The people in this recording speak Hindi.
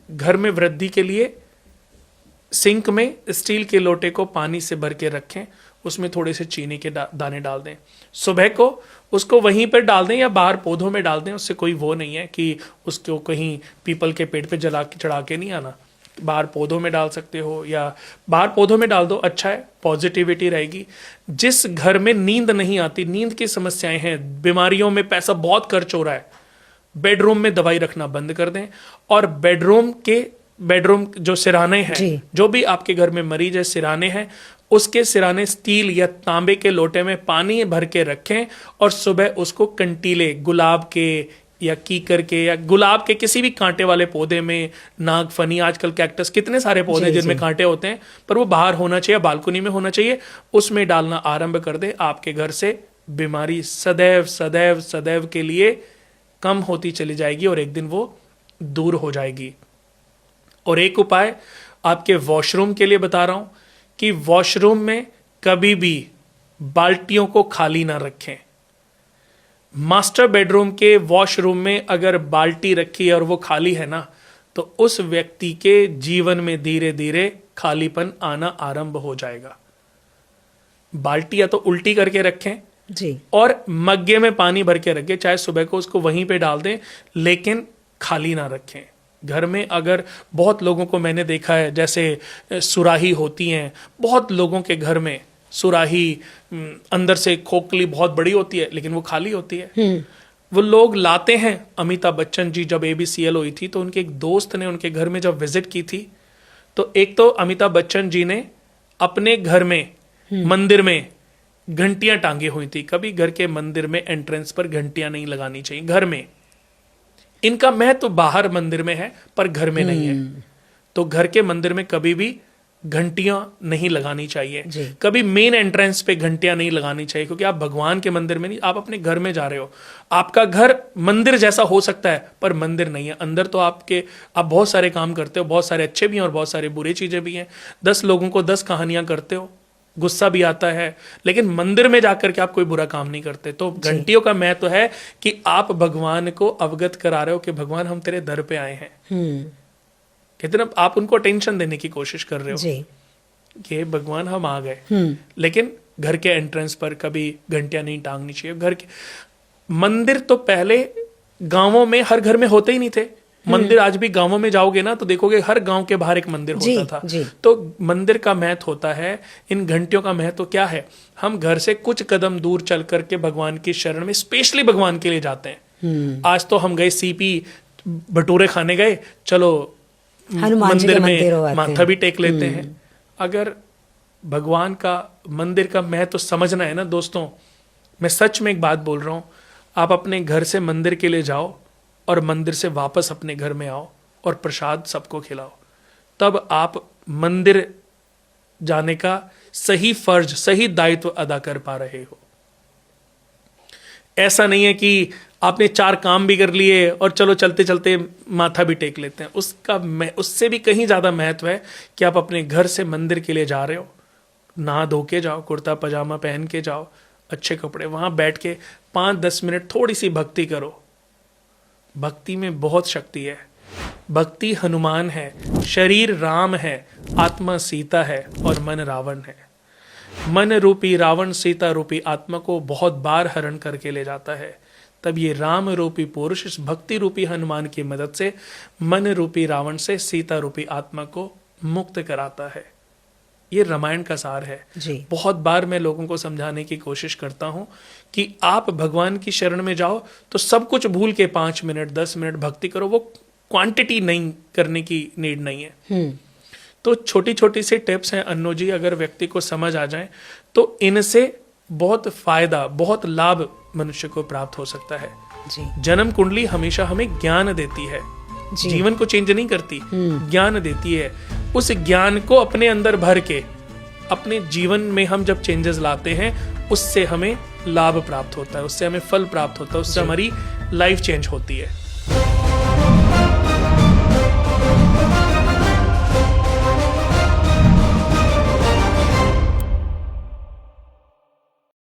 घर में वृद्धि के लिए सिंक में स्टील के लोटे को पानी से भर के रखें, उसमें थोड़े से चीनी के दाने डाल दें, सुबह को उसको वहीं पर डाल दें या बाहर पौधों में डाल दें। उससे कोई वो नहीं है कि उसको कहीं पीपल के पेड़ पे चढ़ा के नहीं आना, बाहर पौधों में डाल सकते हो या बाहर पौधों में डाल दो, अच्छा है, पॉजिटिविटी रहेगी। जिस घर में नींद नहीं आती, नींद की समस्याएं हैं, बीमारियों में पैसा बहुत खर्च हो रहा है, बेडरूम में दवाई रखना बंद कर दें। और बेडरूम जो सिराने हैं, जो भी आपके घर में मरीज है सिराने हैं, उसके सिराने स्टील या तांबे के लोटे में पानी भर के रखें और सुबह उसको कंटीले गुलाब के या कीकर के या गुलाब के किसी भी कांटे वाले पौधे में, नागफनी, आजकल कैक्टस, कितने सारे पौधे जिनमें कांटे होते हैं, पर वो बाहर होना चाहिए, बालकनी में होना चाहिए, उसमें डालना आरंभ कर दे। आपके घर से बीमारी सदैव सदैव सदैव के लिए कम होती चली जाएगी और एक दिन वो दूर हो जाएगी। और एक उपाय आपके वॉशरूम के लिए बता रहा हूं कि वॉशरूम में कभी भी बाल्टियों को खाली ना रखें। मास्टर बेडरूम के वॉशरूम में अगर बाल्टी रखी है और वो खाली है ना, तो उस व्यक्ति के जीवन में धीरे धीरे खालीपन आना आरंभ हो जाएगा। बाल्टी या तो उल्टी करके रखें जी, और मग्गे में पानी भर के रखें, चाहे सुबह को उसको वहीं पे डाल दें, लेकिन खाली ना रखें। घर में अगर बहुत लोगों को मैंने देखा है, जैसे सुराही होती हैं, बहुत लोगों के घर में सुराही अंदर से खोखली बहुत बड़ी होती है लेकिन वो खाली होती है। वो लोग लाते हैं। अमिताभ बच्चन जी जब ABCL हुई थी तो उनके एक दोस्त ने उनके घर में जब विजिट की थी, तो एक तो अमिताभ बच्चन जी ने अपने घर में मंदिर में घंटियां टांगी हुई थी। कभी घर के मंदिर में एंट्रेंस पर घंटियां नहीं लगानी चाहिए। घर में इनका महत्व तो बाहर मंदिर में है पर घर में नहीं है। तो घर के मंदिर में कभी भी घंटियां नहीं लगानी चाहिए। कभी मेन एंट्रेंस पे घंटियां नहीं लगानी चाहिए, क्योंकि आप भगवान के मंदिर में नहीं, आप अपने घर में जा रहे हो। आपका घर मंदिर जैसा हो सकता है पर मंदिर नहीं है। अंदर तो आप बहुत सारे काम करते हो, बहुत सारे अच्छे भी हैं और बहुत सारे बुरी चीजें भी हैं। 10 लोगों को 10 कहानियां करते हो, गुस्सा भी आता है, लेकिन मंदिर में जाकर के आप कोई बुरा काम नहीं करते। तो घंटियों का महत्व तो है कि आप भगवान को अवगत करा रहे हो कि भगवान हम तेरे दर पे आए हैं। कहते ना, आप उनको अटेंशन देने की कोशिश कर रहे हो कि भगवान हम आ गए। लेकिन घर के एंट्रेंस पर कभी घंटियां नहीं टांगनी चाहिए। घर के मंदिर तो पहले गांवों में हर घर में होते ही नहीं थे। मंदिर आज भी गांवों में जाओगे ना तो देखोगे हर गांव के बाहर एक मंदिर होता था। तो मंदिर का महत्व होता है। इन घंटियों का महत्व क्या है? हम घर से कुछ कदम दूर चल करके भगवान की शरण में स्पेशली भगवान के लिए जाते हैं। आज तो हम गए सीपी भटूरे खाने गए, चलो मंदिर में माथा भी टेक लेते हैं। अगर भगवान का मंदिर का महत्व समझना है ना दोस्तों, मैं सच में एक बात बोल रहा हूं, आप अपने घर से मंदिर के लिए जाओ और मंदिर से वापस अपने घर में आओ और प्रसाद सबको खिलाओ। तब आप मंदिर जाने का सही फर्ज, सही दायित्व अदा कर पा रहे हो। ऐसा नहीं है कि आपने 4 काम भी कर लिए और चलो चलते चलते माथा भी टेक लेते हैं। उससे भी कहीं ज्यादा महत्व है कि आप अपने घर से मंदिर के लिए जा रहे हो, नहा धो के जाओ, कुर्ता पजामा पहन के जाओ, अच्छे कपड़े, वहां बैठ के 5-10 मिनट थोड़ी सी भक्ति करो। भक्ति में बहुत शक्ति है। भक्ति हनुमान है, शरीर राम है, आत्मा सीता है और मन रावण है। मन रूपी रावण सीता रूपी आत्मा को बहुत बार हरण करके ले जाता है। तब ये राम रूपी पुरुष इस भक्ति रूपी हनुमान की मदद से मन रूपी रावण से सीता रूपी आत्मा को मुक्त कराता है। ये रामायण का सार है। बहुत बार मैं लोगों को समझाने की कोशिश करता हूं कि आप भगवान की शरण में जाओ तो सब कुछ भूल के 5 मिनट 10 मिनट भक्ति करो। वो क्वांटिटी नहीं करने की नीड नहीं है। तो छोटी छोटी सी टिप्स हैं अन्नू जी, अगर व्यक्ति को समझ आ जाए तो इनसे बहुत फायदा, बहुत लाभ मनुष्य को प्राप्त हो सकता है। जन्म कुंडली हमेशा हमें ज्ञान देती है, जीवन को चेंज नहीं करती, ज्ञान देती है। उस ज्ञान को अपने अंदर भर के अपने जीवन में हम जब चेंजेस लाते हैं, उससे हमें लाभ प्राप्त होता है, उससे हमें फल प्राप्त होता है, उससे हमारी लाइफ चेंज होती है।